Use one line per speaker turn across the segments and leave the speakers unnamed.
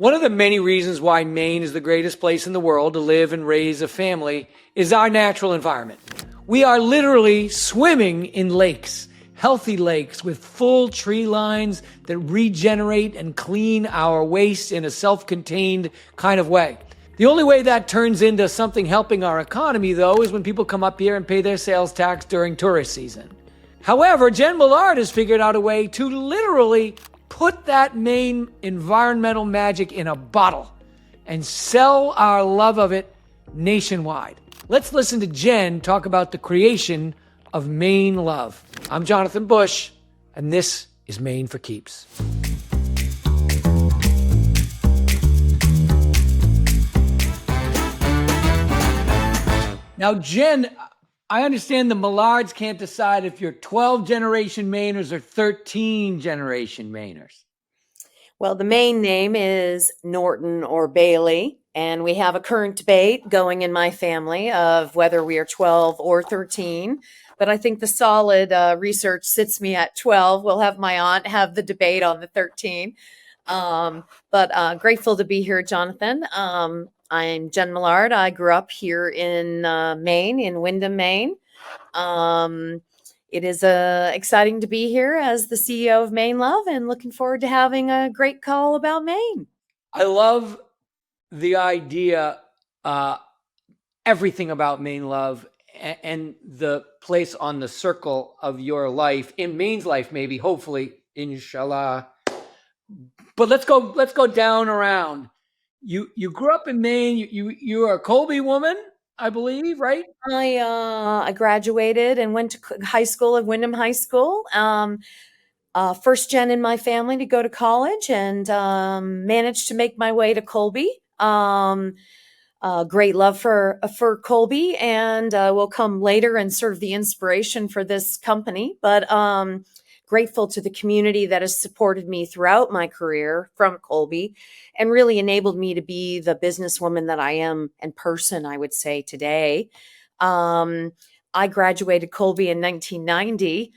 One of the many reasons why Maine is the greatest place in the world to live and raise a family is our natural environment. We are literally swimming in lakes, healthy lakes with full tree lines that regenerate and clean our waste in a self-contained kind of way. The only way that turns into something helping our economy, though, is when people come up here and pay their sales tax during tourist season. However, Jen Millard has figured out a way to literally put that Maine environmental magic in a bottle and sell our love of it nationwide. Let's listen to Jen talk about the creation of Maine Love. I'm Jonathan Bush, and this is Maine for Keeps. Now, Jen, I understand the Millards can't decide if you're 12 generation Mainers or 13 generation Mainers.
Well, the main name is Norton or Bailey, and we have a current debate going in my family of whether we are 12 or 13. But I think the solid research sits me at 12. We'll have my aunt have the debate on the 13. But grateful to be here, Jonathan. I'm Jen Millard. I grew up here in Maine, in Windham, Maine. It is exciting to be here as the CEO of Maine Love and looking forward to having a great call about Maine.
I love the idea, everything about Maine Love and the place on the circle of your life, in Maine's life, maybe, hopefully, inshallah. But let's go down around. You grew up in Maine. You are a Colby woman, I believe, right?
I graduated and went to high school at Windham High School. First gen in my family to go to college, and managed to make my way to Colby. Great love for Colby, and will come later and sort of the inspiration for this company. But grateful to the community that has supported me throughout my career from Colby and really enabled me to be the businesswoman that I am and person, I would say, today. I graduated Colby in 1990.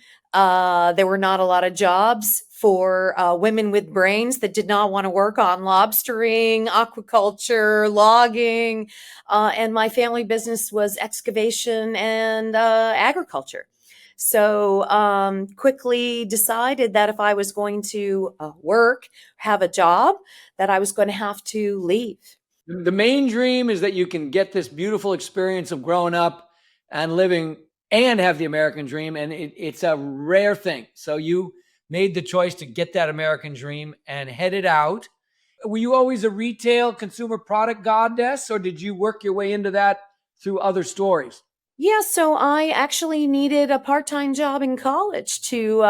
There were not a lot of jobs for women with brains that did not want to work on lobstering, aquaculture, logging, and my family business was excavation and agriculture. So quickly decided that if I was going to have a job, that I was going to have to leave.
The main dream is that you can get this beautiful experience of growing up and living and have the American dream. And it's a rare thing. So you made the choice to get that American dream and headed out. Were you always a retail consumer product goddess, or did you work your way into that through other stories?
Yeah, so I actually needed a part-time job in college to,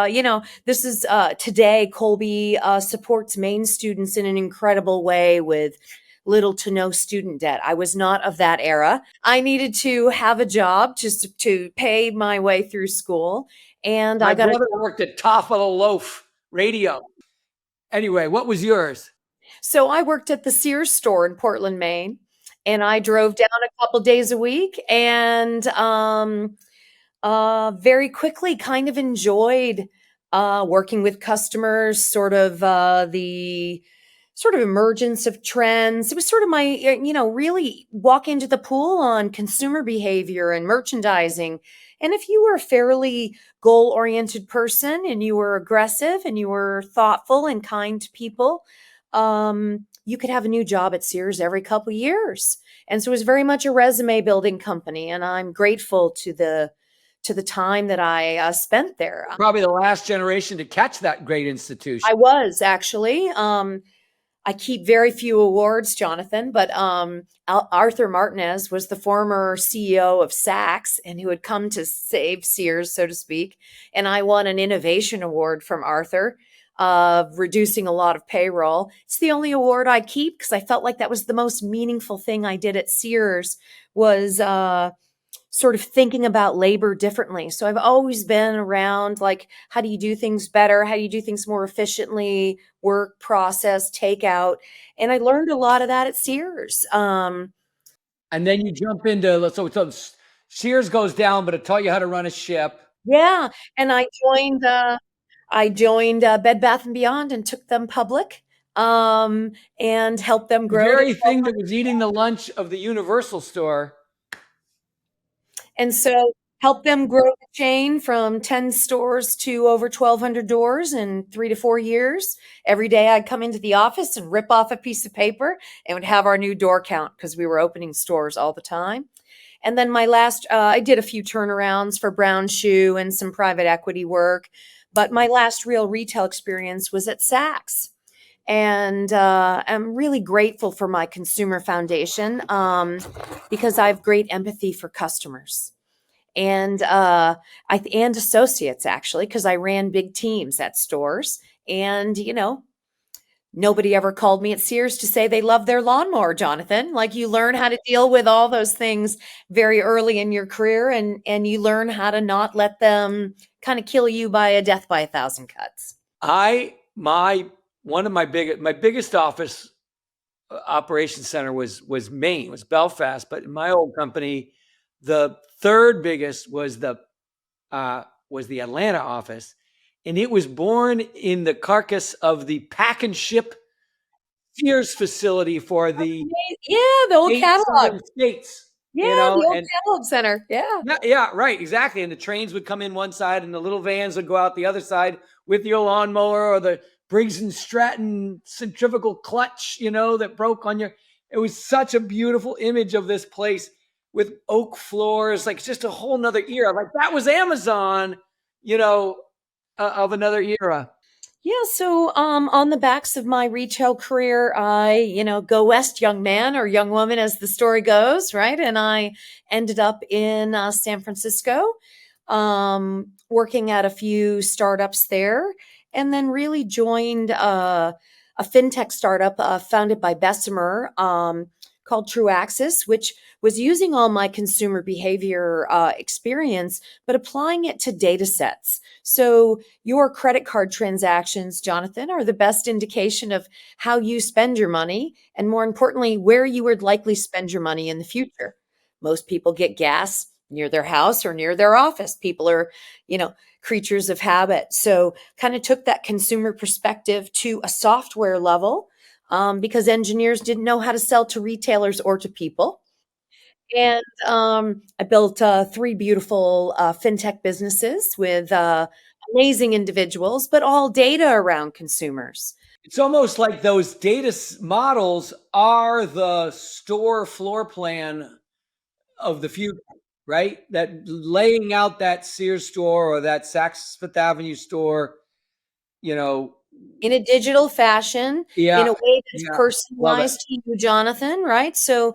this is today Colby supports Maine students in an incredible way with little to no student debt. I was not of that era. I needed to have a job just to pay my way through school. And
My brother worked at Top of the Loaf Radio. Anyway, what was yours?
So I worked at the Sears store in Portland, Maine. And I drove down a couple days a week and very quickly kind of enjoyed working with customers, sort of the sort of emergence of trends. It was sort of my, really walk into the pool on consumer behavior and merchandising. And if you were a fairly goal-oriented person and you were aggressive and you were thoughtful and kind to people, you could have a new job at Sears every couple of years. And so it was very much a resume building company. And I'm grateful to the time that I spent there.
Probably the last generation to catch that great institution.
I was actually. I keep very few awards, Jonathan, but Arthur Martinez was the former CEO of Saks and who had come to save Sears, so to speak. And I won an innovation award from Arthur of reducing a lot of payroll. It's the only award I keep because I felt like that was the most meaningful thing I did at Sears was sort of thinking about labor differently. So I've always been around like, how do you do things better? How do you do things more efficiently? Work, process, takeout. And I learned a lot of that at Sears.
And then you jump into, so Sears goes down, but it taught you how to run a ship.
Yeah. And I joined Bed Bath & Beyond and took them public. um, and help them
The
grow to
very thing that was eating the lunch of the Universal store.
And so help them grow the chain from 10 stores to over 1,200 doors in 3 to 4 years. Every day I'd come into the office and rip off a piece of paper and would have our new door count because we were opening stores all the time. And then I did a few turnarounds for Brown Shoe and some private equity work. But my last real retail experience was at Saks. And I'm really grateful for my consumer foundation because I have great empathy for customers and associates actually, because I ran big teams at stores. And nobody ever called me at Sears to say they love their lawnmower, Jonathan. Like you learn how to deal with all those things very early in your career, and you learn how to not let them kind of kill you by a death by a thousand cuts.
My biggest office operations center was Maine, was Belfast, but in my old company, the third biggest was the Atlanta office, and it was born in the carcass of the pack and ship Sears facility for the
Yeah, the old
eight
catalog.
southern states.
Yeah,
You know,
the old
and
catalog center. Yeah.
yeah, right, exactly. And the trains would come in one side, and the little vans would go out the other side with your lawnmower or the Briggs and Stratton centrifugal clutch, that broke on your. It was such a beautiful image of this place with oak floors, like just a whole nother era. Like that was Amazon, of another era.
Yeah, so on the backs of my retail career, I, go west, young man or young woman, as the story goes, right? And I ended up in San Francisco, working at a few startups there, and then really joined a fintech startup founded by Bessemer called True Access, which was using all my consumer behavior experience, but applying it to data sets. So your credit card transactions, Jonathan, are the best indication of how you spend your money, and more importantly, where you would likely spend your money in the future. Most people get gas near their house or near their office. People are, creatures of habit. So kind of took that consumer perspective to a software level because engineers didn't know how to sell to retailers or to people. And I built three beautiful fintech businesses with amazing individuals, but all data around consumers.
It's almost like those data models are the store floor plan of the future, right? That laying out that Sears store or that Saks Fifth Avenue store, you know,
In a digital fashion, in
yeah,
a way that's
yeah, love it.
personalized to you, Jonathan, right? So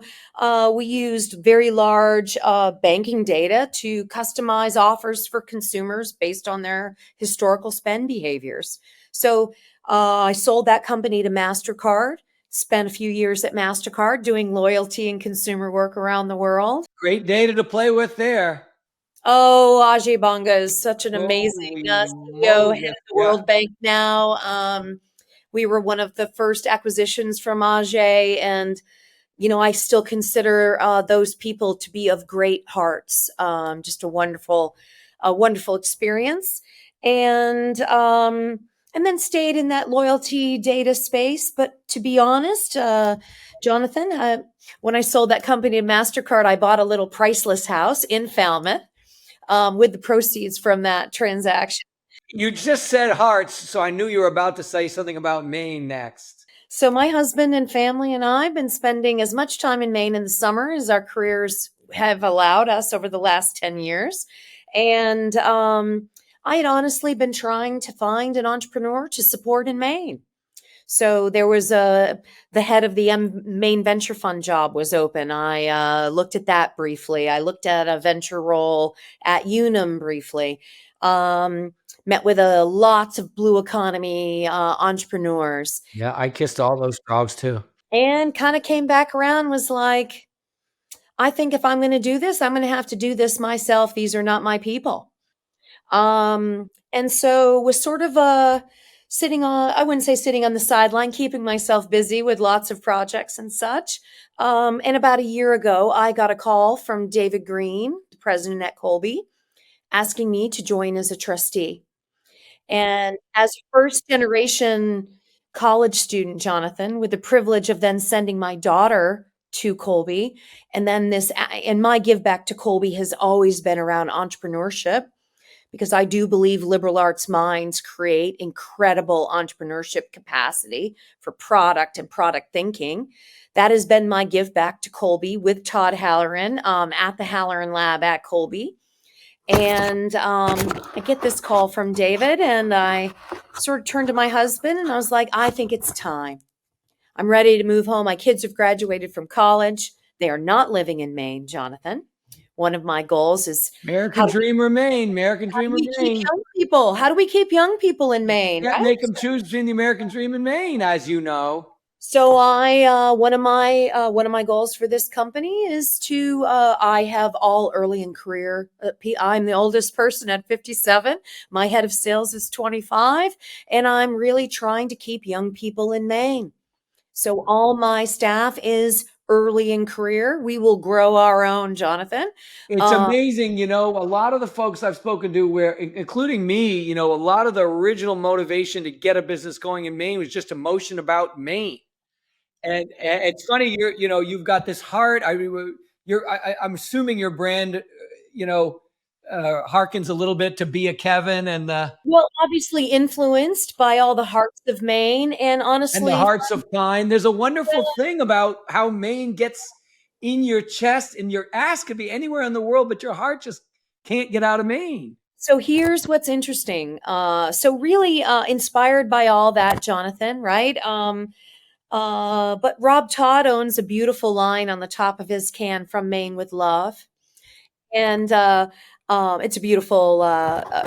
we used very large banking data to customize offers for consumers based on their historical spend behaviors. So I sold that company to Mastercard, spent a few years at Mastercard doing loyalty and consumer work around the world.
Great data to play with there.
Oh, Ajay Banga is such an amazing
Holy
CEO, head
moly.
of the
Yeah.
World Bank now. We were one of the first acquisitions from Ajay, and I still consider those people to be of great hearts. Just a wonderful experience, and then stayed in that loyalty data space. But to be honest, Jonathan, when I sold that company to Mastercard, I bought a little priceless house in Falmouth with the proceeds from that transaction.
You just said hearts, so I knew you were about to say something about Maine next.
So my husband and family and I have been spending as much time in Maine in the summer as our careers have allowed us over the last 10 years. And I had honestly been trying to find an entrepreneur to support in Maine. So there was the head of the Maine Venture Fund job was open. I looked at that briefly. I looked at a venture role at Unum briefly. Met with lots of blue economy entrepreneurs,
Yeah, I kissed all those frogs too.
and kind of came back around. Was like, I think if I'm going to do this, I'm going to have to do this myself. These are not my people. And so was sort of sitting on, I wouldn't say sitting on the sideline, keeping myself busy with lots of projects and such. And about a year ago, I got a call from David Green, the president at Colby, asking me to join as a trustee. And as a first generation college student, Jonathan, with the privilege of then sending my daughter to Colby. And then and my give back to Colby has always been around entrepreneurship, because I do believe liberal arts minds create incredible entrepreneurship capacity for product and product thinking. That has been my give back to Colby with Todd Halloran at the Halloran Lab at Colby. And I get this call from David, and I sort of turned to my husband and I was like, I think it's time. I'm ready to move home. My kids have graduated from college. They are not living in Maine, Jonathan. One of my goals is
American dream remain. American dream
we keep
remain.
young people. How do we keep young people in Maine?
Can't
Right?
make them choose between the American dream and Maine, as you know.
So one of my goals for this company is to I have all early in career. I'm the oldest person at 57. My head of sales is 25, and I'm really trying to keep young people in Maine. So all my staff is early in career. We will grow our own, Jonathan.
It's amazing, a lot of the folks I've spoken to, where, including me, a lot of the original motivation to get a business going in Maine was just emotion about Maine. And it's funny, you've got this heart. I'm assuming your brand, harkens a little bit to Be a Kevin
Well, obviously influenced by all the hearts of Maine, and
and the
honestly,
hearts of pine. There's a wonderful thing about how Maine gets in your chest, and your ass could be anywhere in the world, but your heart just can't get out of Maine.
so here's what's interesting. So really inspired by all that, Jonathan, right? But Rob Todd owns a beautiful line on the top of his can, "From Maine with Love." And it's a beautiful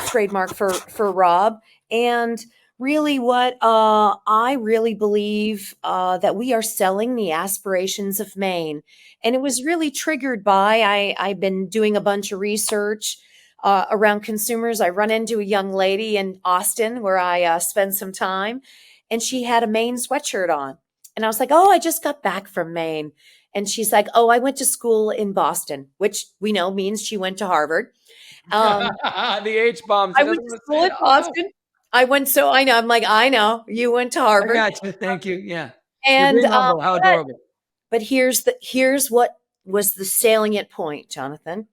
trademark for Rob. And really, what I really believe that we are selling the aspirations of Maine, and it was really triggered by I've been doing a bunch of research around consumers. I run into a young lady in Austin where I spend some time, and she had a Maine sweatshirt on, and I was like, "Oh, I just got back from Maine." And she's like, "Oh, I went to school in Boston," which we know means she went to Harvard.
The H bombs.
I went to school in Boston. I know. I'm like, I know you went to
I
Harvard.
got you. Thank you. Yeah. You're
And
being humble. How
but,
adorable.
but here's what was the salient point, Jonathan.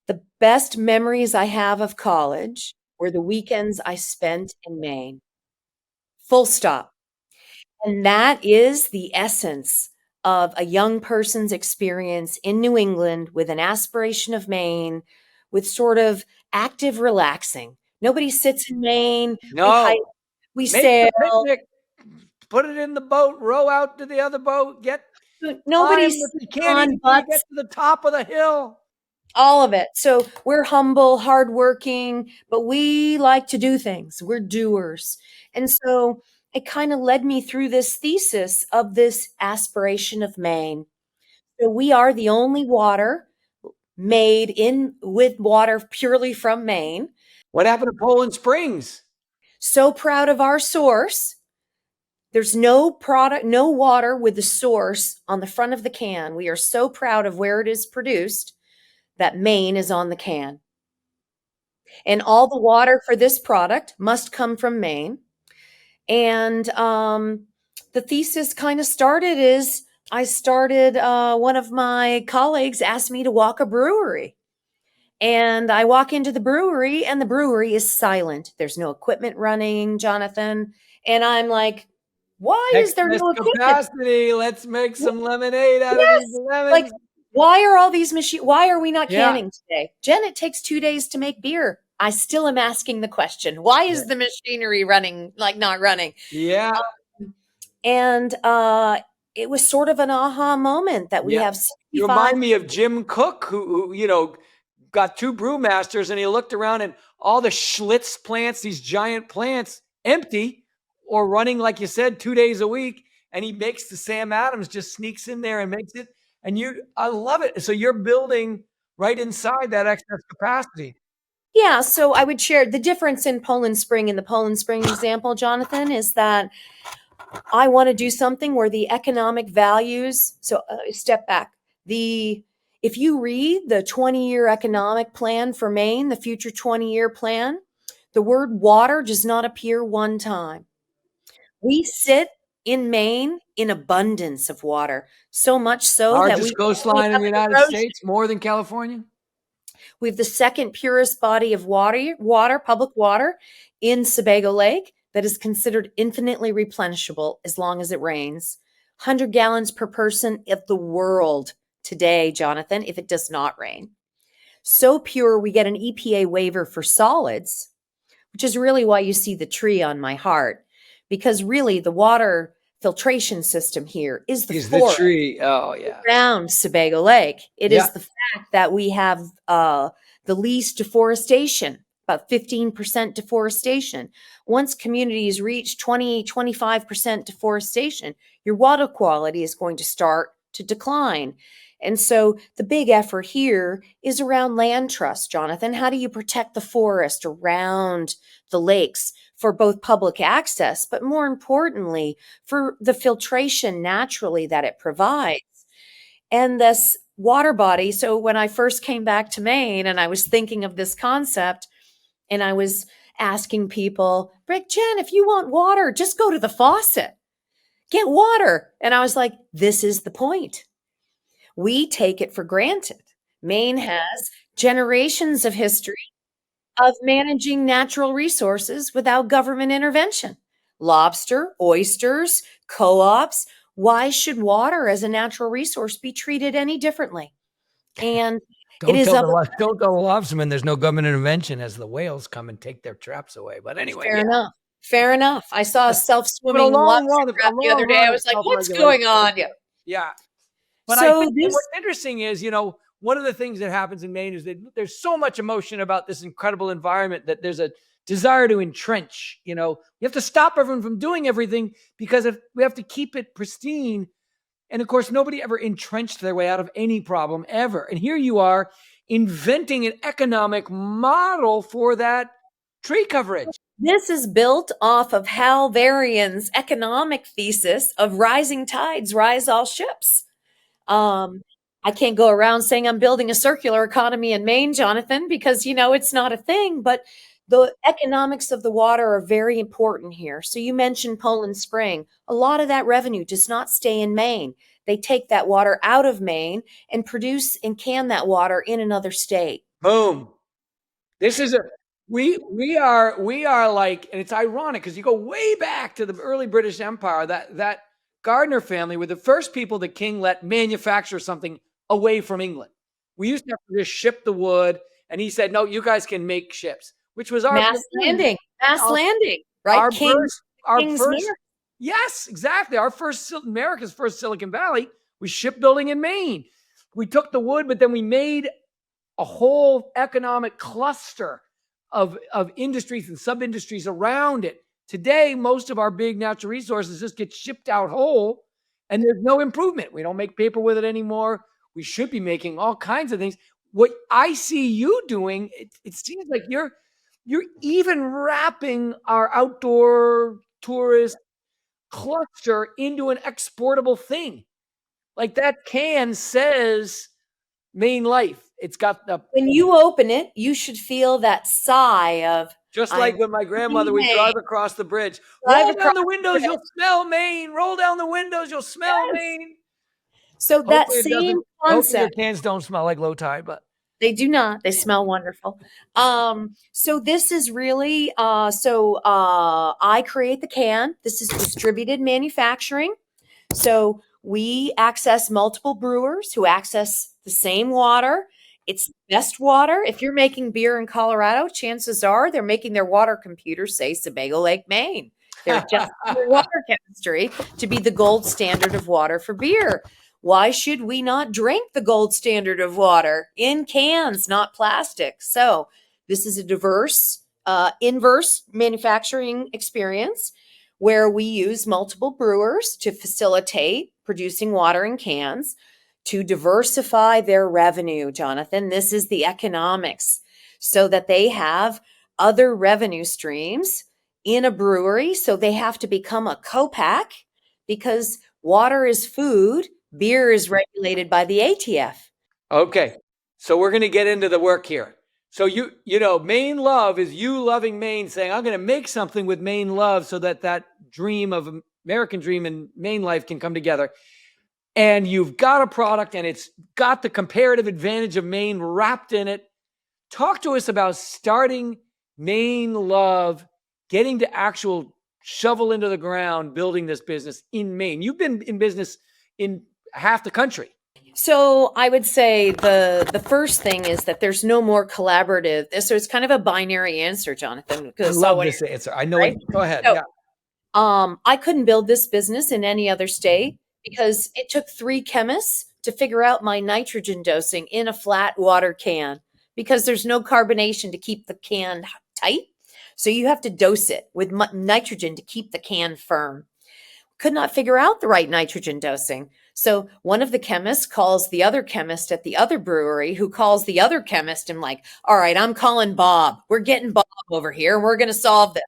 The best memories I have of college were the weekends I spent in Maine. Full stop. And that is the essence of a young person's experience in New England with an aspiration of Maine, with sort of active relaxing. Nobody sits in Maine. We hike,
No.
we
Make the
sail.
picnic. Put it in the boat. Row out to the other boat.
Nobody
Climb.
sits
You can't
on
even till you get
butts.
to the top of the hill.
All of it. So we're humble, hardworking, but we like to do things. We're doers. And so it kind of led me through this thesis of this aspiration of Maine. So we are the only water made in with water purely from Maine.
What happened to Poland Springs?
So proud of our source. There's no product, no water with the source on the front of the can. We are so proud of where it is produced that Maine is on the can. And all the water for this product must come from Maine. And the thesis kind of started is one of my colleagues asked me to walk a brewery. And I walk into the brewery, and the brewery is silent. There's no equipment running, Jonathan. And I'm like, why is there
Excess
no equipment?
capacity. Let's make some lemonade out of
Yes.
these
Like,
lemons.
why are all these machines? Why are we not
Yeah.
canning today? Jen, it takes 2 days to make beer. I still am asking the question, why is the machinery running, like not running?
Yeah.
And it was sort of an aha moment that we
Yeah.
have
You
65.
remind me of Jim Cook, who got two brewmasters, and he looked around and all the Schlitz plants, these giant plants, empty or running, like you said, 2 days a week. And he makes the Sam Adams, just sneaks in there and makes it. And I love it. So you're building right inside that excess capacity.
Yeah, so I would share the difference in Poland Spring, in the Poland Spring example, Jonathan, is that I want to do something where the economic values. So step back. If you read the 20-year economic plan for Maine, the future 20-year plan, the word water does not appear one time. We sit in Maine in abundance of water, so much so that we
Largest
only
coastline in
have
the
an
United
erosion.
States, more than California.
We have the second purest body of public water in Sebago Lake that is considered infinitely replenishable as long as it rains. 100 gallons per person of the world today, Jonathan, if it does not rain. So pure, we get an EPA waiver for solids, which is really why you see the tree on my heart, because really the water filtration system here is the
Is the
forest
tree? Oh yeah,
around Sebago Lake. It
yeah.
is the fact that we have the least deforestation, about 15% deforestation. Once communities reach 20, 25% deforestation, your water quality is going to start to decline. And so the big effort here is around land trust, Jonathan. How do you protect the forest around the lakes for both public access, but more importantly, for the filtration naturally that it provides? And this water body. So when I first came back to Maine and I was thinking of this concept and I was asking people, Rick, Jen, if you want water, just go to the faucet, get water. And I was like, this is the point. We take it for granted. Maine has generations of history of managing natural resources without government intervention. Lobster, oysters, co ops. Why should water as a natural resource be treated any differently? And it
Don't
is
tell
up.
don't tell the lobstermen there's no government intervention as the whales come and take their traps away. But anyway,
Fair
yeah.
enough. Fair enough. I saw a
But a
self-swimming
long
lobster
run,
trap the other day. I
of
was like, what's
self-regulation.
going on? Yeah.
Yeah. But I
So
think, and
this
what's interesting is, one of the things that happens in Maine is that there's so much emotion about this incredible environment that there's a desire to entrench. You have to stop everyone from doing everything because if we have to keep it pristine. And of course, nobody ever entrenched their way out of any problem ever. And here you are inventing an economic model for that tree coverage.
this is built off of Hal Varian's economic thesis of rising tides rise all ships. Um, I can't go around saying I'm building a circular economy in Maine, Jonathan, because it's not a thing, but the economics of the water are very important here. So you mentioned Poland Spring. A lot of that revenue does not stay in Maine. They take that water out of Maine and produce and can that water in another state.
Boom. This is a we are like, and it's ironic because you go way back to the early British Empire. That Gardner family were the first people the king let manufacture something away from England. We used to have to just ship the wood, and he said, "No, you guys can make ships," which was our
Mass
our,
landing, right?
our first our
King's
first.
Mirror.
Yes, exactly. America's first Silicon Valley was shipbuilding in Maine. We took the wood, but then we made a whole economic cluster of industries and sub-industries around it. Today, most of our big natural resources just get shipped out whole, and there's no improvement. We don't make paper with it anymore. We should be making all kinds of things. What I see you doing, it seems like you're even wrapping our outdoor tourist cluster into an exportable thing. Like that can says Maine Life. It's got the
When you open it, you should feel that sigh of
just
I'm
like when my grandmother would
Maine.
drive across the bridge.
Drive
Roll down
across
the
the
windows,
bridge.
you'll smell Maine. Roll down the windows, you'll smell
Yes.
Maine.
So that
Hopefully it
same
doesn't. Hopefully your
concept,
cans don't smell like low tide, but
they do not. They smell wonderful. So this is really I create the can. This is distributed manufacturing. So we access multiple brewers who access the same water. It's the best water. If you're making beer in Colorado, chances are they're making their water computers say Sebago Lake, Maine. They're adjusting their water chemistry to be the gold standard of water for beer. Why should we not drink the gold standard of water in cans, not plastic? So this is a diverse, inverse manufacturing experience where we use multiple brewers to facilitate producing water in cans to diversify their revenue, Jonathan. This is the economics so that they have other revenue streams in a brewery. So they have to become a co-pack because water is food, beer is regulated by the ATF.
okay. So we're going to get into the work here. So Maine love is you loving Maine, saying, I'm going to make something with Maine love so that dream of American dream and Maine life can come together. And you've got a product and it's got the comparative advantage of Maine wrapped in it. Talk to us about starting Maine love, getting the actual shovel into the ground, building this business in Maine. You've been in business in half the country.
So I would say the first thing is that there's no more collaborative. So it's kind of a binary answer, Jonathan.
I
Because
love this answer. I know.
right?
Go ahead.
So,
Yeah.
I couldn't build this business in any other state because it took 3 chemists to figure out my nitrogen dosing in a flat water can because there's no carbonation to keep the can tight. So you have to dose it with nitrogen to keep the can firm. Could not figure out the right nitrogen dosing. So one of the chemists calls the other chemist at the other brewery, who calls the other chemist and like, all right, I'm calling Bob. We're getting Bob over here and we're going to solve this.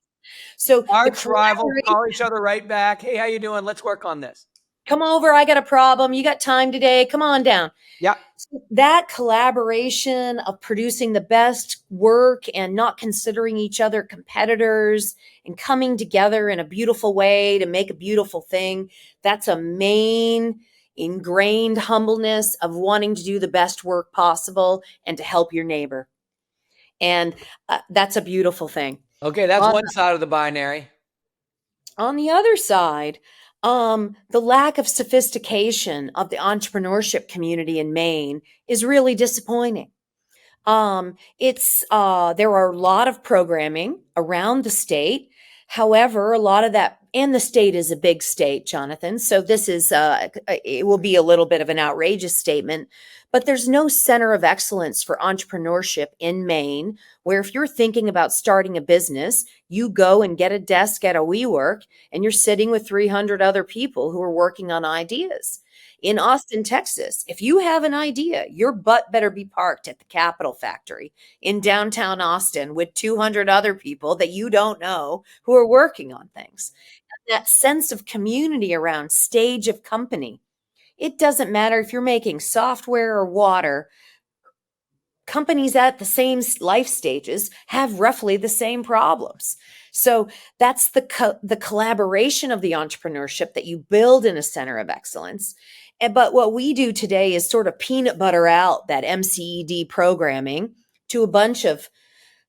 So
Arch rival call each other right back. Hey, how you doing? Let's work on this.
Come over. I got a problem. You got time today? Come on down.
Yeah.
So that collaboration of producing the best work and not considering each other competitors and coming together in a beautiful way to make a beautiful thing. That's a main ingrained humbleness of wanting to do the best work possible and to help your neighbor. And that's a beautiful thing.
Okay, that's one side of the binary.
On the other side, the lack of sophistication of the entrepreneurship community in Maine is really disappointing. There are a lot of programming around the state. However, a lot of that, and the state is a big state, Jonathan. So this is, it will be a little bit of an outrageous statement, but there's no center of excellence for entrepreneurship in Maine, where if you're thinking about starting a business, you go and get a desk at a WeWork and you're sitting with 300 other people who are working on ideas. In Austin, Texas, if you have an idea, your butt better be parked at the Capitol Factory in downtown Austin with 200 other people that you don't know who are working on things. And that sense of community around stage of company. It doesn't matter if you're making software or water. Companies at the same life stages have roughly the same problems. So that's the collaboration of the entrepreneurship that you build in a center of excellence. But what we do today is sort of peanut butter out that MCED programming to a bunch of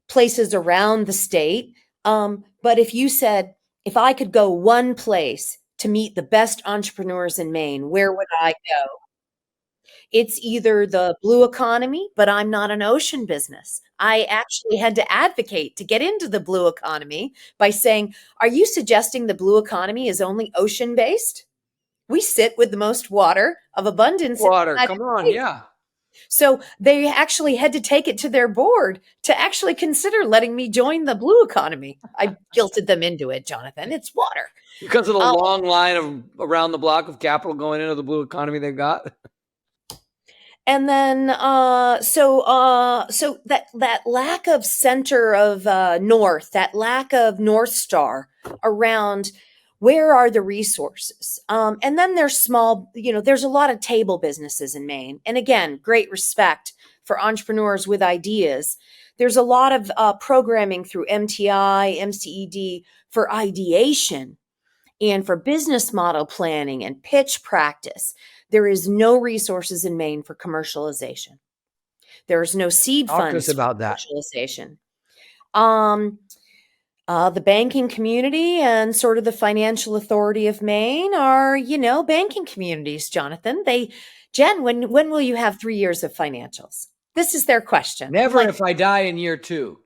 places around the state. But if I could go one place to meet the best entrepreneurs in Maine, where would I go? It's either the blue economy, but I'm not an ocean business. I actually had to advocate to get into the blue economy by saying, are you suggesting the blue economy is only ocean based? We sit with the most water of abundance.
Water, come on, yeah.
So they actually had to take it to their board to actually consider letting me join the blue economy. I guilted them into it, Jonathan. It's water.
Because of the long line of around the block of capital going into the blue economy they've got.
And then, so that lack of center of north, that lack of North Star around where are the resources? And then there's there's a lot of table businesses in Maine. And again, great respect for entrepreneurs with ideas. There's a lot of programming through MTI, MCED for ideation and for business model planning and pitch practice. There is no resources in Maine for commercialization. There's no seed funds for commercialization. The banking community and sort of the financial authority of Maine are, banking communities, Jonathan. Jen, when will you have 3 years of financials? This is their question.
Never if I die in year 2.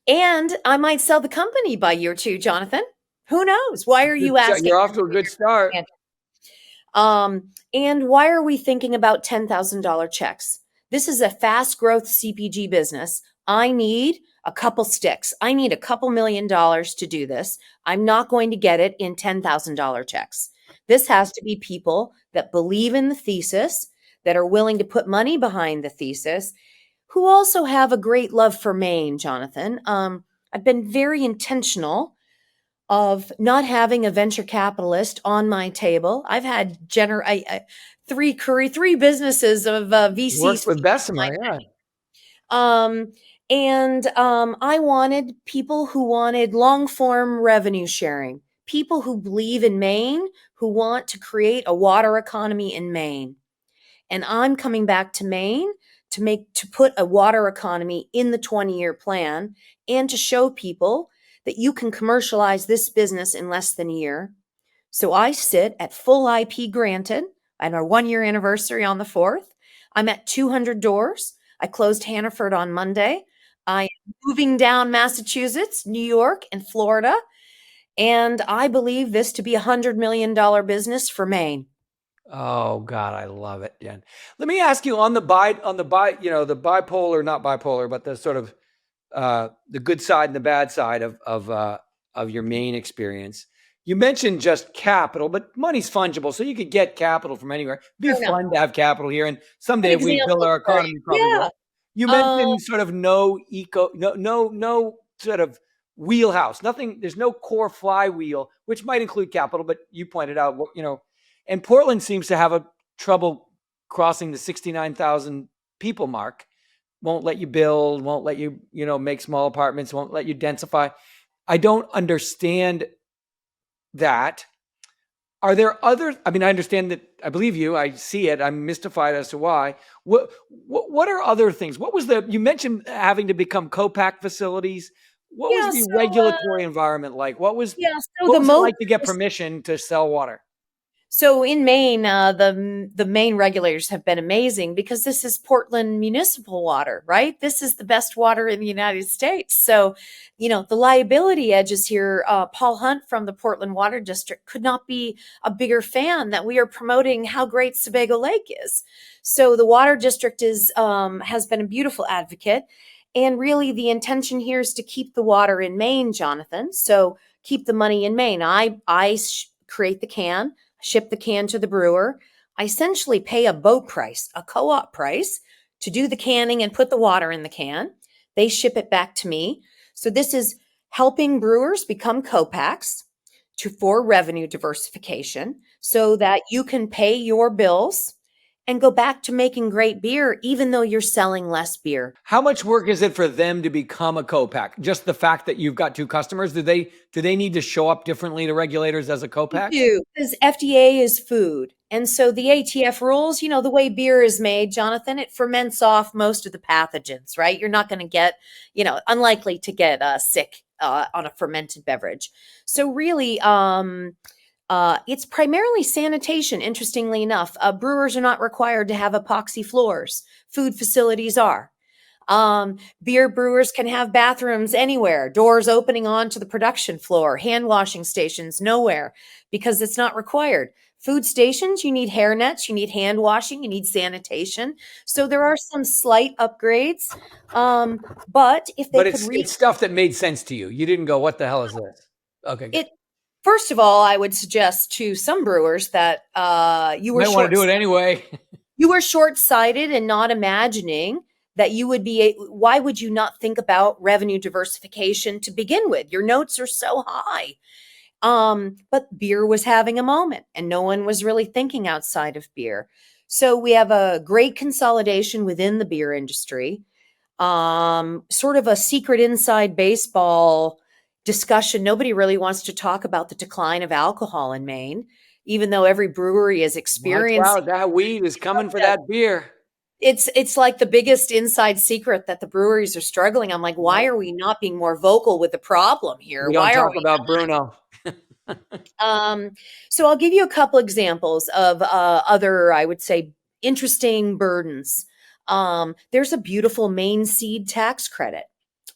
And I might sell the company by year 2, Jonathan. Who knows? Why are you asking?
You're off to a good start.
And why are we thinking about $10,000 checks? This is a fast growth CPG business. I need a couple sticks. I need a couple $1 million to do this. I'm not going to get it in $10,000 checks. This has to be people that believe in the thesis, that are willing to put money behind the thesis, who also have a great love for Maine, Jonathan. I've been very intentional of not having a venture capitalist on my table. I've had three businesses of VCs.
Worked with Bessemer, yeah.
And I wanted people who wanted long form revenue sharing, people who believe in Maine, who want to create a water economy in Maine. And I'm coming back to Maine to put a water economy in the 20-year plan and to show people that you can commercialize this business in less than a year. So I sit at full IP granted and our 1 year anniversary on the 4th. I'm at 200 doors. I closed Hannaford on Monday. I am moving down Massachusetts, New York, and Florida. And I believe this to be $100 million business for Maine.
Oh God, I love it, Jen. Let me ask you on the the bipolar, not bipolar, but the sort of the good side and the bad side of your Maine experience. You mentioned just capital, but money's fungible, so you could get capital from anywhere. It'd be
Fair enough.
fun to have capital here, and
Good
someday if we build
example
our
for
economy,
you.
probably
Yeah.
will. You
Um,
mentioned sort of no sort of wheelhouse, nothing. There's no core flywheel, which might include capital, but you pointed out, and Portland seems to have a trouble crossing the 69,000 people mark. Won't let you build, won't let you, make small apartments, won't let you densify. I don't understand that. Are there other, I mean, I understand that, I believe you, I see it, I'm mystified as to why. What are other things? You mentioned having to become co-pack facilities. What was
yeah.
the
So,
regulatory environment like? What was,
yeah. So
what
the
was it
most
like to get permission to sell water?
So in Maine, the Maine regulators have been amazing because this is Portland municipal water, right? This is the best water in the United States. So, the liability edges here. Paul Hunt from the Portland Water District could not be a bigger fan that we are promoting how great Sebago Lake is. So the Water District has been a beautiful advocate, and really the intention here is to keep the water in Maine, Jonathan. So keep the money in Maine. I create the can, ship the can to the brewer. I essentially pay a boat price, a co-op price, to do the canning and put the water in the can. They ship it back to me. So this is helping brewers become co-packs for revenue diversification so that you can pay your bills and go back to making great beer, even though you're selling less beer.
How much work is it for them to become a co-pack? Just the fact that you've got two customers, do they need to show up differently to regulators as a
We
co-pack?
do, because FDA is food. And so the ATF rules, the way beer is made, Jonathan, it ferments off most of the pathogens, right? You're not going to get, unlikely to get sick on a fermented beverage. So really, it's primarily sanitation, interestingly enough. Brewers are not required to have epoxy floors. Food facilities are. Beer brewers can have bathrooms anywhere, doors opening onto the production floor, hand washing stations nowhere because it's not required. Food stations, you need hair nets, you need hand washing, you need sanitation. So there are some slight upgrades. But if they
But
could
it's stuff that made sense to you. You didn't go, what the hell is this? Okay, good.
it, first of all, I would suggest to some brewers that you were
Might want to do it anyway.
you were short-sighted and not imagining that you would be. Why would you not think about revenue diversification to begin with? Your notes are so high. But beer was having a moment and no one was really thinking outside of beer. So we have a great consolidation within the beer industry. Sort of a secret inside baseball discussion. Nobody really wants to talk about the decline of alcohol in Maine, even though every brewery is
Watch
experiencing
out, that weed is coming for that beer.
it's like the biggest inside secret that the breweries are struggling. I'm like, why are we not being more vocal with the problem here?
We don't
Why are
talk
we?
about Bruno.
So I'll give you a couple examples of other, I would say, interesting burdens. There's a beautiful Maine seed tax credit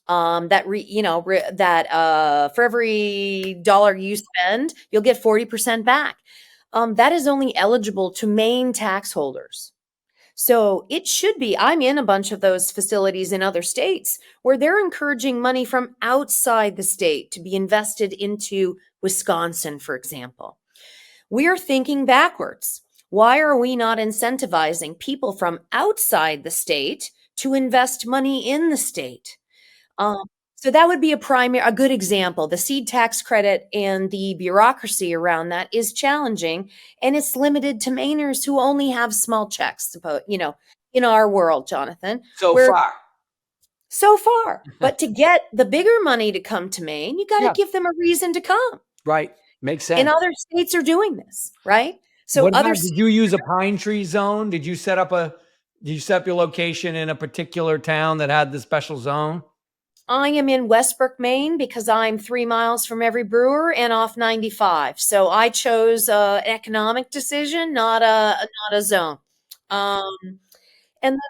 that for every dollar you spend, you'll get 40% back. That is only eligible to Maine tax holders. So it should be. I'm in a bunch of those facilities in other states where they're encouraging money from outside the state to be invested into Wisconsin, for example. We are thinking backwards. Why are we not incentivizing people from outside the state to invest money in the state? Um, so that would be a good example. The seed tax credit and the bureaucracy around that is challenging, and it's limited to Mainers who only have small checks. In our world, Jonathan,
So
where
far.
so far. But to get the bigger money to come to Maine, you got to
Yeah,
give them a reason to come.
right. Makes
And
sense.
other states are doing this, right? So
What
other
about, did
states,
you use a pine tree zone? Did you set up your location in a particular town that had the special zone?
I am in Westbrook, Maine, because I'm 3 miles from every brewer and off 95. So I chose an economic decision, not a zone. Um, and then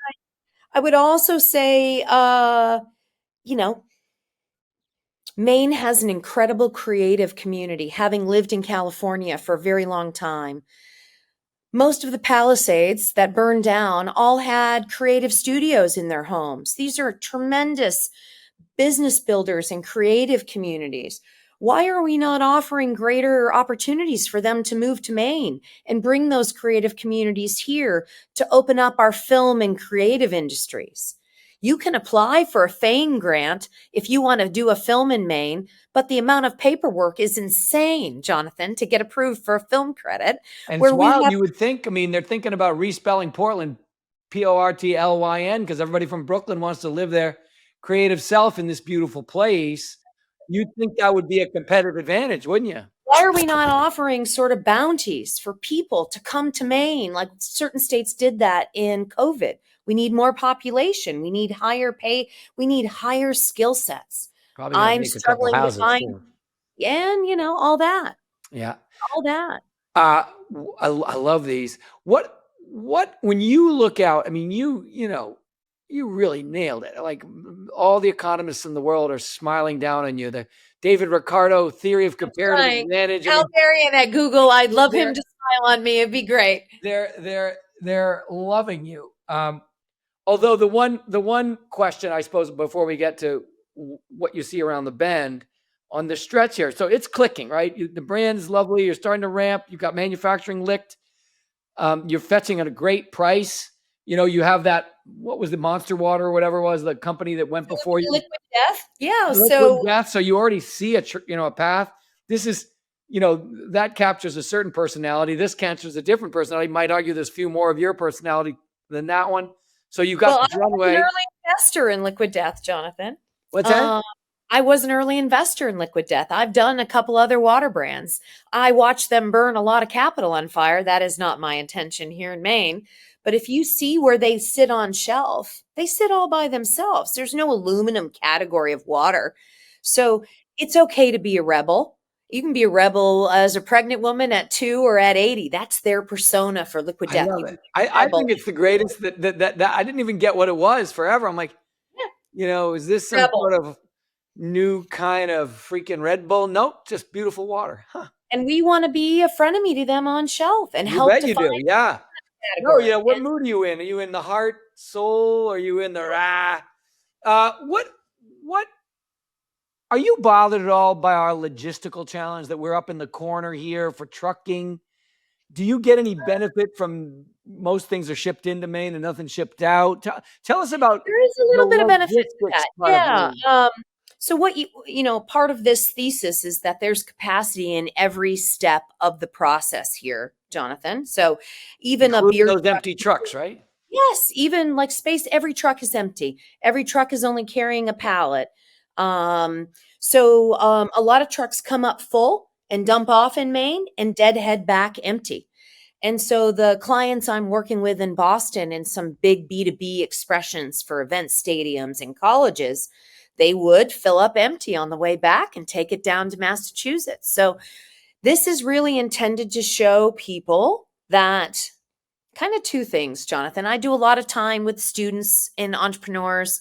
I would also say, you know, Maine has an incredible creative community, having lived in California for a very long time. Most of the Palisades that burned down all had creative studios in their homes. These are tremendous business builders and creative communities. Why are we not offering greater opportunities for them to move to Maine and bring those creative communities here to open up our film and creative industries? You can apply for a FAME grant if you want to do a film in Maine, but the amount of paperwork is insane, Jonathan, to get approved for a film credit,
And it's
where we
wild.
have
You would think, I mean, they're thinking about respelling Portland, Portlyn, because everybody from Brooklyn wants to live their creative self in this beautiful place. You'd think that would be a competitive advantage, wouldn't you?
why are we not offering sort of bounties for people to come to Maine? Like certain states did that in COVID. We need more population. We need higher pay. We need higher skill sets.
Probably gonna
I'm
make a couple
struggling to
houses
find,
too.
and all that,
Yeah.
all that.
I love these. What when you look out, I mean, you really nailed it. Like all the economists in the world are smiling down on you. The David Ricardo theory of comparative
Right.
advantage. I
How
mean,
dare you at Google? I'd love him
they're
to smile on me. It'd be great.
they're loving you. Although the one question, I suppose, before we get to what you see around the bend on the stretch here, so it's clicking, right? The brand is lovely. You're starting to ramp. You've got manufacturing licked. You're fetching at a great price. You have that. What was the Monster Water or whatever it was, the company that went before you?
Liquid death. Yeah.
Liquid
So
death. So you already see a path. This is, that captures a certain personality. This captures a different personality. Might argue there's few more of your personality than that one. So you got
well, I
this
was an
runway.
early investor in Liquid Death, Jonathan.
What's that?
Um, I was an early investor in Liquid Death. I've done a couple other water brands. I watched them burn a lot of capital on fire. That is not my intention here in Maine. But if you see where they sit on shelf, they sit all by themselves. There's no aluminum category of water. So it's okay to be a rebel. You can be a rebel as a pregnant woman at 2 or at 80. That's their persona for Liquid
I
Death.
love
You can
it.
be a
I
rebel.
think it's the greatest that I didn't even get what it was forever. I'm like, is this some
Rebel.
sort of new kind of freaking Red Bull? Nope, just beautiful water. Huh.
And we want to be a frenemy to them on shelf and
You
help
bet you
define
do. Yeah.
the
No,
category.
what mood are you in? Are you in the heart, soul? Are you in the rah? What are you bothered at all by our logistical challenge that we're up in the corner here for trucking? Do you get any benefit from most things are shipped into Maine and nothing shipped out? Tell us about
There is a
the
little bit of benefit to
logistics
that.
part of
Yeah.
Maine.
So what part of this thesis is that there's capacity in every step of the process here, Jonathan. So even a
Including
beer
those
truck,
empty trucks, right?
yes, even like space, every truck is empty. Every truck is only carrying a pallet. A lot of trucks come up full and dump off in Maine and deadhead back empty. And so the clients I'm working with in Boston and some big B2B expressions for event stadiums and colleges, they would fill up empty on the way back and take it down to Massachusetts. So this is really intended to show people that kind of two things, Jonathan. I do a lot of time with students and entrepreneurs.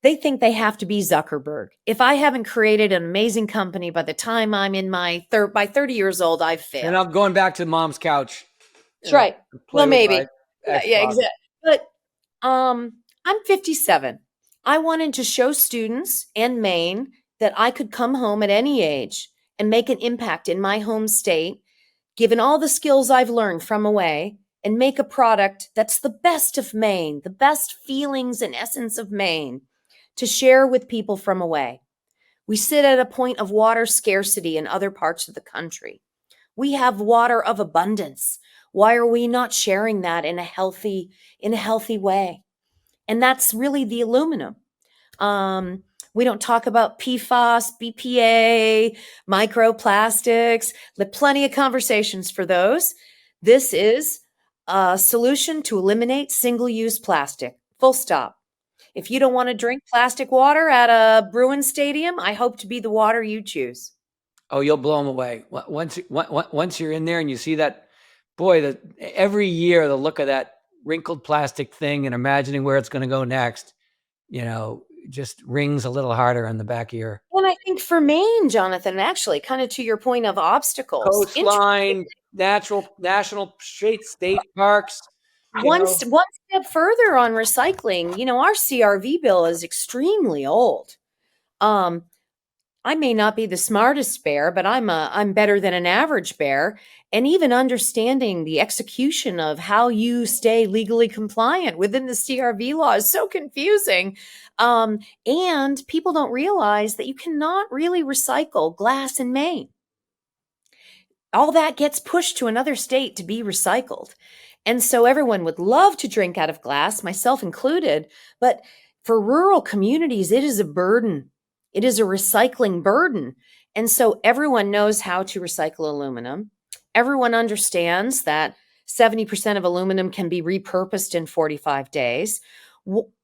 They think they have to be Zuckerberg. If I haven't created an amazing company by the time I'm in by 30 years old, I've
And
failed.
I'm going back to mom's couch.
That's right.
Play
Well,
with
maybe.
my
Yeah,
Xbox.
exactly. But I'm 57. I wanted to show students and Maine that I could come home at any age and make an impact in my home state, given all the skills I've learned from away, and make a product that's the best of Maine, the best feelings and essence of Maine to share with people from away. We sit at a point of water scarcity in other parts of the country. We have water of abundance. Why are we not sharing that in a healthy way? And that's really the aluminum. We don't talk about PFAS, BPA, microplastics. Plenty of conversations for those. This is a solution to eliminate single-use plastic. Full stop. If you don't want to drink plastic water at a Bruin stadium, I hope to be the water you choose.
Oh, you'll blow them away. Once you're in there and you see that, boy, every year the look of that wrinkled plastic thing and imagining where it's going to go next, just rings a little harder on the back of your
And I think for Maine, Jonathan, actually, kind of to your point of obstacles,
coastline, national state parks.
one step further on recycling, our CRV bill is extremely old. I may not be the smartest bear, but I'm better than an average bear. And even understanding the execution of how you stay legally compliant within the CRV law is so confusing. And people don't realize that you cannot really recycle glass in Maine. All that gets pushed to another state to be recycled. And so everyone would love to drink out of glass, myself included. But for rural communities, it is a burden. It is a recycling burden. And so everyone knows how to recycle aluminum. Everyone understands that 70% of aluminum can be repurposed in 45 days.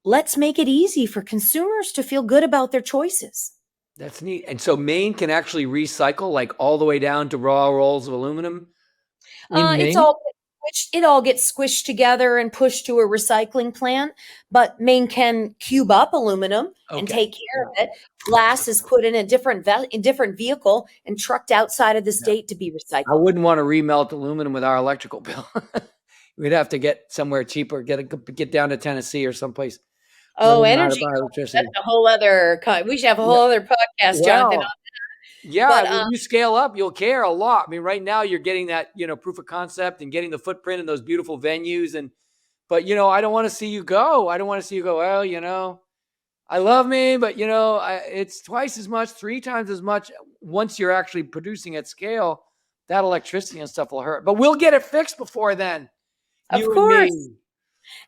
Let's make it easy for consumers to feel good about their choices.
That's neat. And so Maine can actually recycle like all the way down to raw rolls of aluminum?
It all gets squished together and pushed to a recycling plant, but Maine can cube up aluminum and take care of it. Glass is put in a different vehicle and trucked outside of the state to be recycled.
I wouldn't want to remelt aluminum with our electrical bill. We'd have to get somewhere cheaper, get down to Tennessee or someplace.
Oh, energy. That's a whole other, we should have a whole other podcast, Jonathan, on that.
Yeah, but, when you scale up, you'll care a lot. I mean, right now you're getting that, proof of concept and getting the footprint in those beautiful venues. But I don't want to see you go. I don't want to see you go, well, I love me, but it's twice as much, 3 times as much once you're actually producing at scale. That electricity and stuff will hurt. But we'll get it fixed before then.
Of course.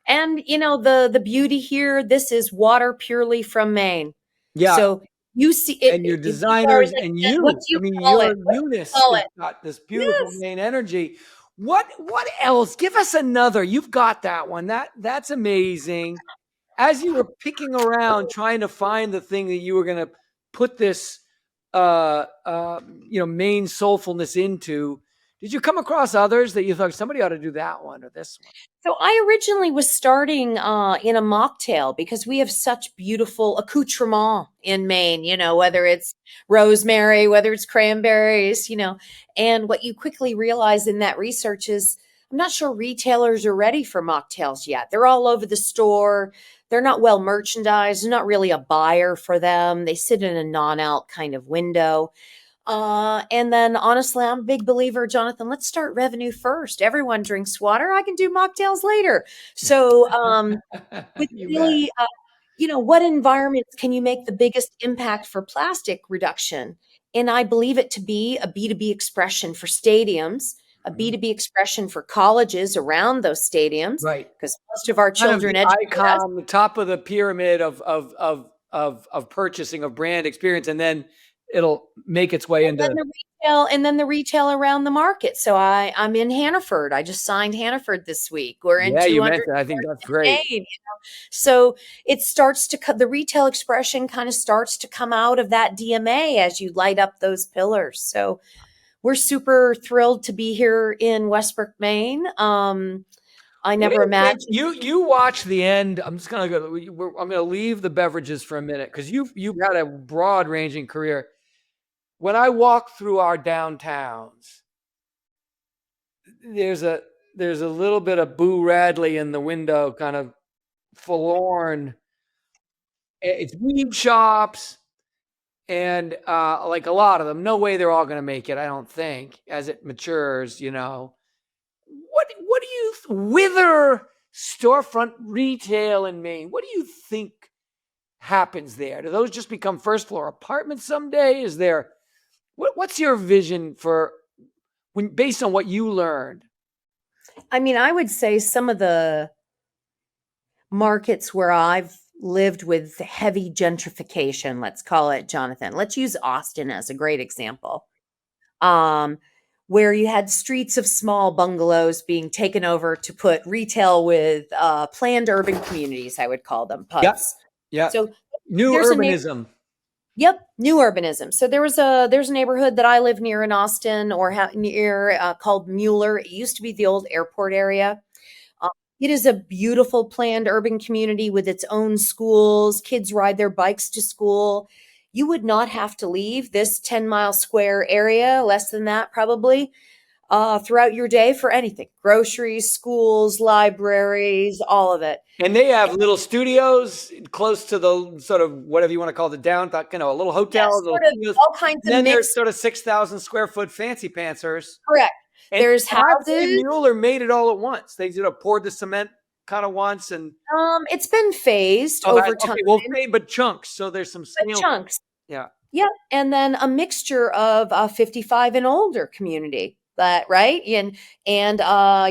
And the beauty here, this is water purely from Maine.
Yeah.
So you see it,
and your designers and you.
What do you call it?
Eunice has got this beautiful Maine energy. What else? Give us another. You've got that one. That's amazing. As you were picking around trying to find the thing that you were going to put this Maine soulfulness into, did you come across others that you thought somebody ought to do that one or this one?
So I originally was starting in a mocktail because we have such beautiful accoutrement in Maine, whether it's rosemary, whether it's cranberries, and what you quickly realize in that research is I'm not sure retailers are ready for mocktails yet. They're all over the store. They're not well merchandised. There's not really a buyer for them. They sit in a non-out kind of window. And then honestly, I'm a big believer, Jonathan, let's start revenue first. Everyone drinks water. I can do mocktails later. So, with really, what environments can you make the biggest impact for plastic reduction? And I believe it to be a B2B expression for stadiums, a B2B expression for colleges around those stadiums.
Right.
Because most of our children
icon, the top of the pyramid of purchasing, of brand experience, and then it'll make its way into
the retail around the market. So I'm in Hannaford. I just signed Hannaford this week. We're in 200.
You mentioned, I think that's great.
So it starts to the retail expression kind of starts to come out of that DMA as you light up those pillars. So we're super thrilled to be here in Westbrook, Maine. I never imagined.
You watch the end. I'm just gonna go. I'm gonna leave the beverages for a minute because you've had a broad ranging career. When I walk through our downtowns, there's a little bit of Boo Radley in the window, kind of forlorn. It's weed shops, and like a lot of them. No way they're all going to make it. I don't think as it matures. What do you wither storefront retail in Maine? What do you think happens there? Do those just become first floor apartments someday? Is there what's your vision for based on what you learned?
I mean, I would say some of the markets where I've lived with heavy gentrification, let's call it, Jonathan. Let's use Austin as a great example. Um, where you had streets of small bungalows being taken over to put retail with planned urban communities, I would call them
Yeah.
PUDs.
Yeah.
So
New
there's a
urbanism.
Yep, new urbanism. So there's a neighborhood that I live near in Austin, or near called Mueller. It used to be the old airport area. Uh, it is a beautiful planned urban community with its own schools. Kids ride their bikes to school. You would not have to leave this 10-mile square area, less than that probably, throughout your day for anything: groceries, schools, libraries, all of it.
And they have little studios close to the sort of whatever you want to call the downtown, a little hotel,
Yes,
little
sort of
studios.
all kinds
And
of
then there's
mixed.
sort of 6,000 square foot fancy pantsers.
Correct.
And
There's
I'd say
houses.
Mueller made it all at once. They poured the cement kind of once and
It's been phased
oh, that,
over time,
okay, well, but chunks. So there's some
but
snail.
chunks.
Yeah.
Yeah, and then a mixture of 55 and older community, that right, and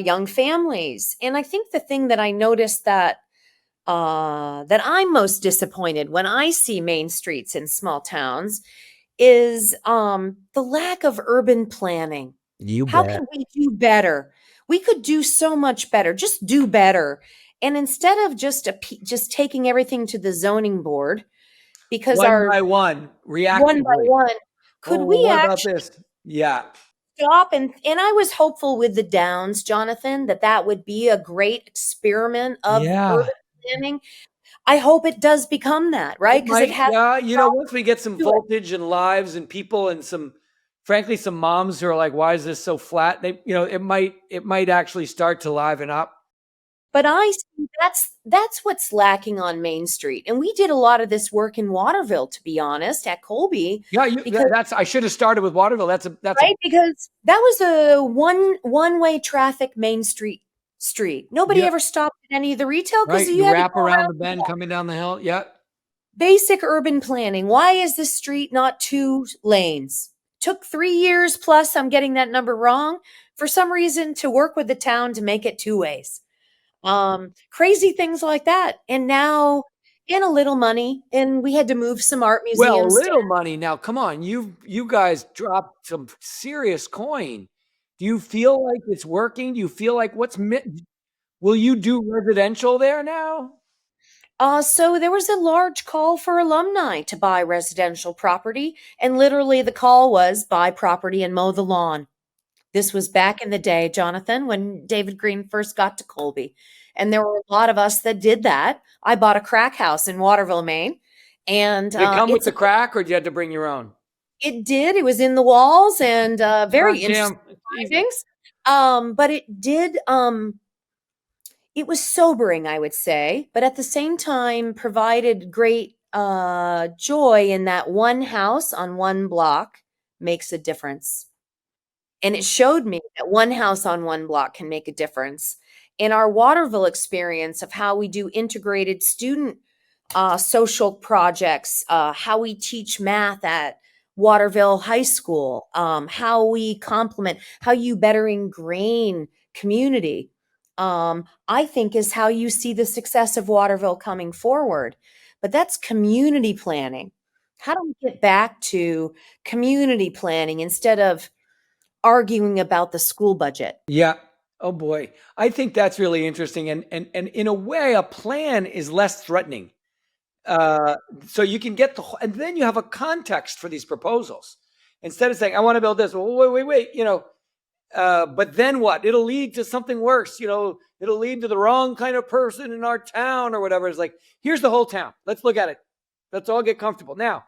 young families. And I think the thing that I noticed that I'm most disappointed when I see main streets in small towns is the lack of urban planning.
You
How
bet.
can we do better? We could do so much better. Just do better. And instead of just taking everything to the zoning board, because
One
our
by one,
one by
reactively.
one, could
Oh, well,
we
what about
actually
this? Yeah.
stop? And I was hopeful with the Downs, Jonathan, that would be a great experiment of
Yeah.
urban planning. I hope it does become that,
It
right? Because it
might,
has
yeah. Once we get some
to it.
voltage and lives and people and frankly, some moms who are like, why is this so flat? It might actually start to liven up.
But I see that's what's lacking on Main Street. And we did a lot of this work in Waterville, to be honest, at Colby,
Yeah.
because
I should have started with Waterville.
right, because that was a one-way traffic Main street. Nobody
Yeah.
ever stopped at any of the retail because
Right.
you
You
had to
wrap
go
around
around
the
the
bend
block.
coming down the hill. Yeah.
Basic urban planning. Why is this street not 2 lanes? Took 3 years plus, I'm getting that number wrong, for some reason to work with the town to make it 2 ways. Crazy things like that. And now, and a little money, and we had to move some art
Well,
museums
little money. Now, come on. You guys dropped some serious coin. Do you feel like it's working? Do you feel like will you do residential there now?
So there was a large call for alumni to buy residential property, and literally the call was buy property and mow the lawn. This was back in the day, Jonathan, when David Green first got to Colby. And there were a lot of us that did that. I bought a crack house in Waterville, Maine, and
Did it come with the crack, or did you have to bring your own?
it did. It was in the walls, and very interesting
Goddamn, it's easy.
findings. But it was sobering, I would say, but at the same time provided great joy in that one house on one block makes a difference. And it showed me that one house on one block can make a difference. In our Waterville experience of how we do integrated student social projects, how we teach math at Waterville High School, how we complement, how you better ingrain community, I think is how you see the success of Waterville coming forward. But that's community planning. How do we get back to community planning instead of arguing about the school budget?
Yeah. Oh boy. I think that's really interesting. And in a way, a plan is less threatening. Uh, so you can get and then you have a context for these proposals. Instead of saying, I want to build this. Well, wait. But then what? It'll lead to something worse. It'll lead to the wrong kind of person in our town or whatever. It's like, here's the whole town. Let's look at it. Let's all get comfortable. Now,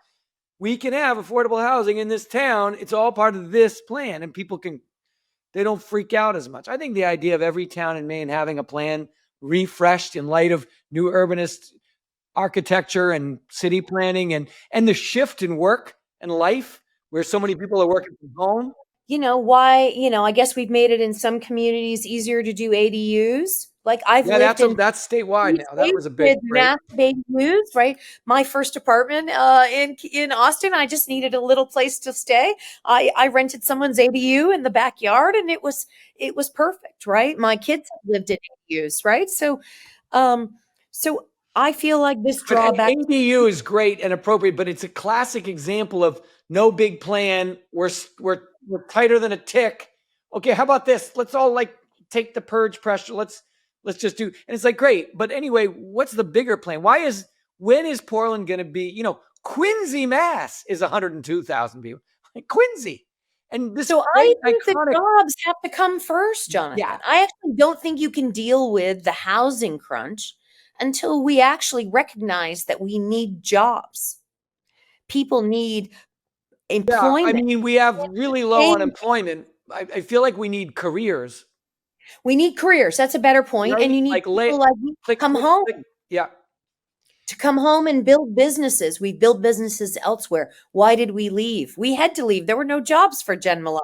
we can have affordable housing in this town. It's all part of this plan, and they don't freak out as much. I think the idea of every town in Maine having a plan refreshed in light of new urbanist architecture and city planning and the shift in work and life where so many people are working from home.
I guess we've made it in some communities easier to do ADUs. Like I've
Yeah,
lived in
that's statewide
3
now. That
states
was a big
with
break.
massive ADUs, right? My first apartment in Austin, I just needed a little place to stay. I rented someone's ADU in the backyard, and it was perfect, right? My kids have lived in ADUs, right? Um, so I feel like this
But
drawback.
ADU is great and appropriate, but it's a classic example of no big plan. We're tighter than a tick. Okay, how about this? Let's all like take the purge pressure. Let's just do. And it's like great, but anyway, what's the bigger plan? When is Portland going to be? Quincy, Mass, is 102,000 people. Like Quincy, and this
So I
great
think the
iconic.
jobs have to come first, Jonathan.
Yeah.
I actually don't think you can deal with the housing crunch until we actually recognize that we need jobs. People need
Yeah, I
employment.
mean, we have really low
Hey,
unemployment. I feel like we need careers,
we need careers. That's a better point.
right?
And you need
Like
people like me to
click,
come
click,
home.
click. Yeah.
To come home and build businesses. We built businesses elsewhere. Why did we leave? We had to leave. There were no jobs for Jen Millard.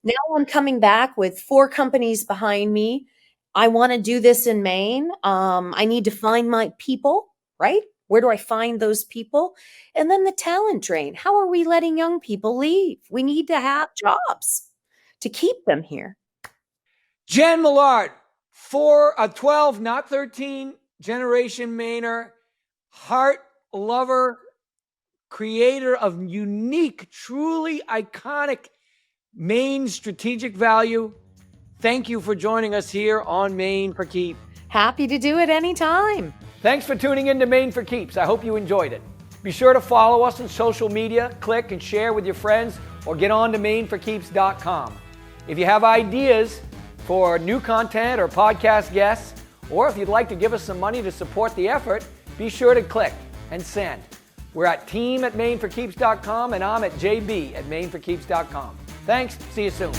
Now I'm coming back with 4 companies behind me. I want to do this in Maine. I need to find my people, right? Where do I find those people? And then the talent drain. How are we letting young people leave? We need to have jobs to keep them here.
Jen Millard, 12, not 13, generation Mainer, heart lover, creator of unique, truly iconic Maine strategic value. Thank you for joining us here on Maine for Keep.
Happy to do it anytime.
Thanks for tuning in to Maine for Keeps. I hope you enjoyed it. Be sure to follow us on social media, click and share with your friends, or get on to mainforkeeps.com. If you have ideas for new content or podcast guests, or if you'd like to give us some money to support the effort, be sure to click and send. We're at team@mainforkeeps.com, and I'm at jb@mainforkeeps.com. Thanks. See you soon.